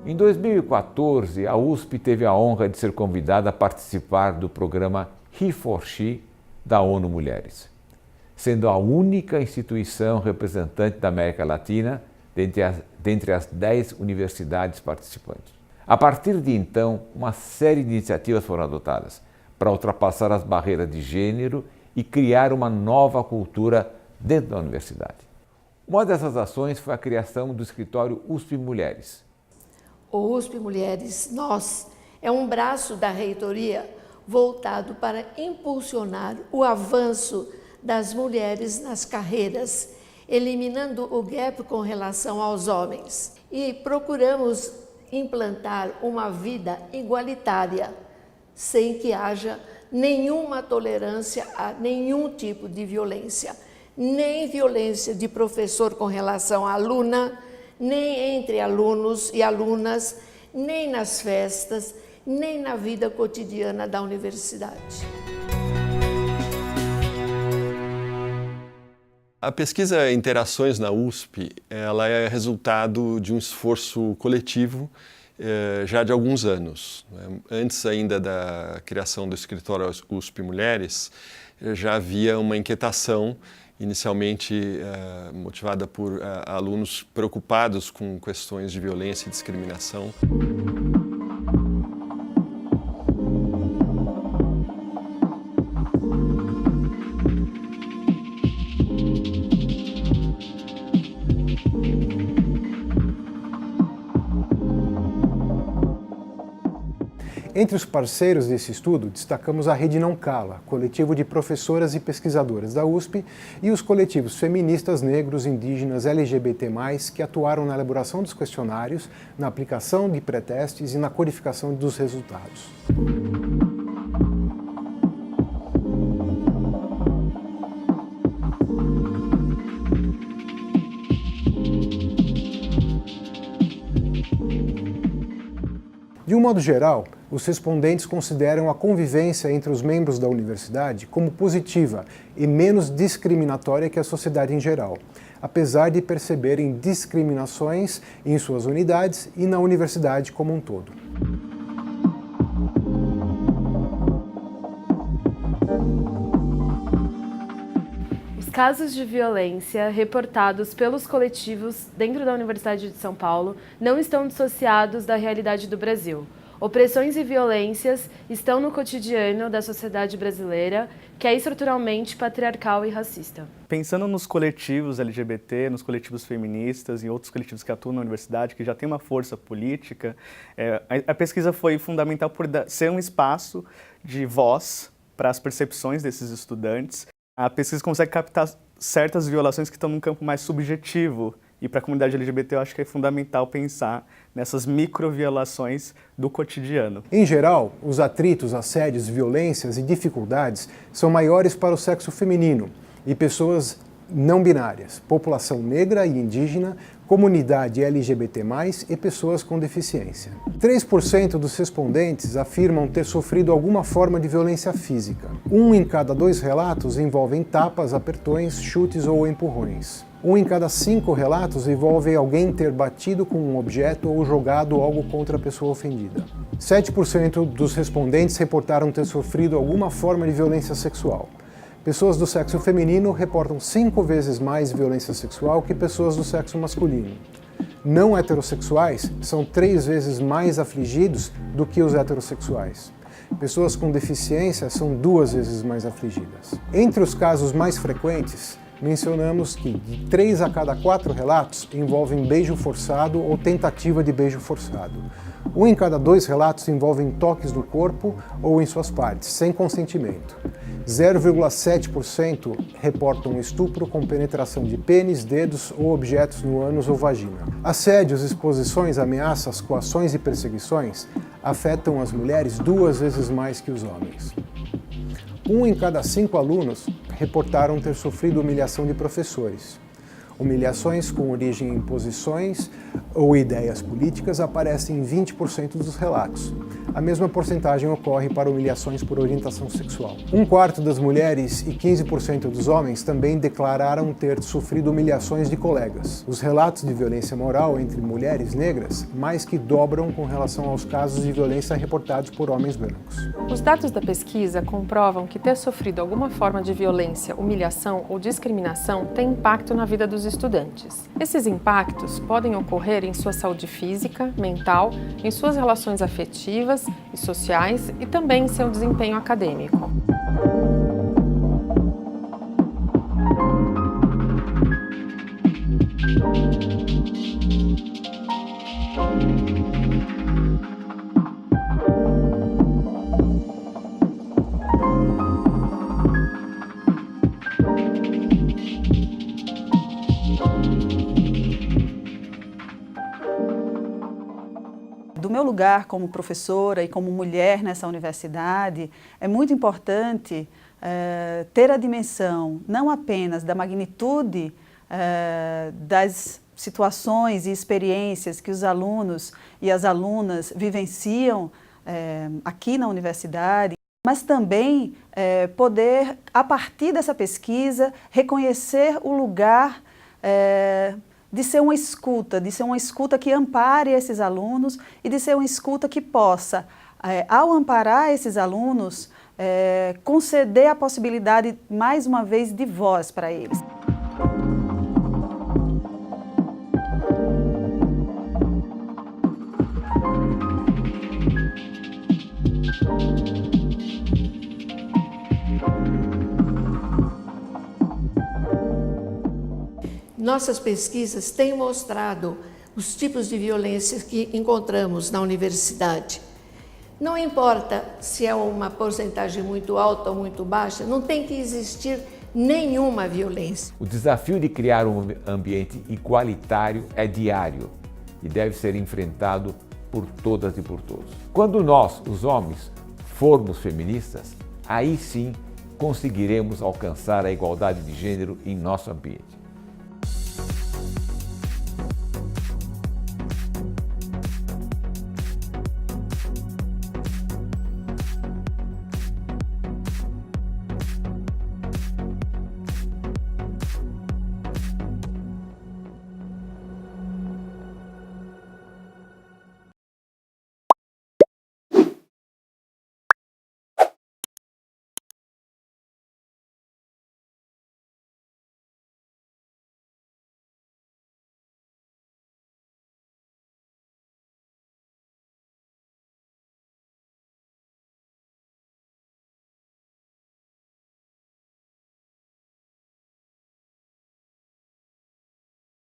Em 2014, a USP teve a honra de ser convidada a participar do programa He4She da ONU Mulheres, sendo a única instituição representante da América Latina dentre as 10 universidades participantes. A partir de então, uma série de iniciativas foram adotadas para ultrapassar as barreiras de gênero e criar uma nova cultura dentro da universidade. Uma dessas ações foi a criação do escritório USP Mulheres. O USP Mulheres, nós, é um braço da reitoria voltado para impulsionar o avanço das mulheres nas carreiras, eliminando o gap com relação aos homens. E procuramos implantar uma vida igualitária, sem que haja nenhuma tolerância a nenhum tipo de violência, nem violência de professor com relação à aluna, nem entre alunos e alunas, nem nas festas, nem na vida cotidiana da universidade. A pesquisa Interações na USP, ela é resultado de um esforço coletivo já de alguns anos. Antes ainda da criação do escritório USP Mulheres, já havia uma inquietação, inicialmente motivada por alunos preocupados com questões de violência e discriminação. Entre os parceiros desse estudo, destacamos a Rede Não Cala, coletivo de professoras e pesquisadoras da USP, e os coletivos feministas, negros, indígenas, LGBT+, que atuaram na elaboração dos questionários, na aplicação de pré-testes e na codificação dos resultados. De um modo geral, os respondentes consideram a convivência entre os membros da universidade como positiva e menos discriminatória que a sociedade em geral, apesar de perceberem discriminações em suas unidades e na universidade como um todo. Os casos de violência reportados pelos coletivos dentro da Universidade de São Paulo não estão dissociados da realidade do Brasil. Opressões e violências estão no cotidiano da sociedade brasileira, que é estruturalmente patriarcal e racista. Pensando nos coletivos LGBT, nos coletivos feministas e outros coletivos que atuam na universidade, que já tem uma força política, a pesquisa foi fundamental por ser um espaço de voz para as percepções desses estudantes. A pesquisa consegue captar certas violações que estão num campo mais subjetivo. E para a comunidade LGBT eu acho que é fundamental pensar nessas microviolações do cotidiano. Em geral, os atritos, assédios, violências e dificuldades são maiores para o sexo feminino e pessoas não binárias, população negra e indígena, comunidade LGBT+, e pessoas com deficiência. 3% dos respondentes afirmam ter sofrido alguma forma de violência física. 1 em cada 2 relatos envolvem tapas, apertões, chutes ou empurrões. 1 em cada 5 relatos envolve alguém ter batido com um objeto ou jogado algo contra a pessoa ofendida. 7% dos respondentes reportaram ter sofrido alguma forma de violência sexual. Pessoas do sexo feminino reportam 5 vezes mais violência sexual que pessoas do sexo masculino. Não heterossexuais são 3 vezes mais afligidos do que os heterossexuais. Pessoas com deficiência são 2 vezes mais afligidas. Entre os casos mais frequentes, mencionamos que de 3 a cada 4 relatos envolvem beijo forçado ou tentativa de beijo forçado. 1 em cada 2 relatos envolvem toques no corpo ou em suas partes, sem consentimento. 0,7% reportam estupro com penetração de pênis, dedos ou objetos no ânus ou vagina. Assédios, exposições, ameaças, coações e perseguições afetam as mulheres 2 vezes mais que os homens. 1 em cada 5 alunos reportaram ter sofrido humilhação de professores. Humilhações com origem em posições ou ideias políticas aparecem em 20% dos relatos. a mesma porcentagem ocorre para humilhações por orientação sexual. 1/4 das mulheres e 15% dos homens também declararam ter sofrido humilhações de colegas. Os relatos de violência moral entre mulheres negras mais que dobram com relação aos casos de violência reportados por homens brancos. Os dados da pesquisa comprovam que ter sofrido alguma forma de violência, humilhação ou discriminação tem impacto na vida dos estudantes. Esses impactos podem ocorrer em sua saúde física, mental, em suas relações afetivas e sociais e também em seu desempenho acadêmico. Do meu lugar como professora e como mulher nessa universidade, é muito importante ter a dimensão não apenas da magnitude das situações e experiências que os alunos e as alunas vivenciam aqui na universidade, mas também poder, a partir dessa pesquisa, reconhecer o lugar de ser uma escuta que ampare esses alunos e de ser uma escuta que possa, ao amparar esses alunos, conceder a possibilidade, mais uma vez, de voz para eles. Nossas pesquisas têm mostrado os tipos de violência que encontramos na universidade. Não importa se é uma porcentagem muito alta ou muito baixa, não tem que existir nenhuma violência. O desafio de criar um ambiente igualitário é diário e deve ser enfrentado por todas e por todos. Quando nós, os homens, formos feministas, aí sim conseguiremos alcançar a igualdade de gênero em nosso ambiente.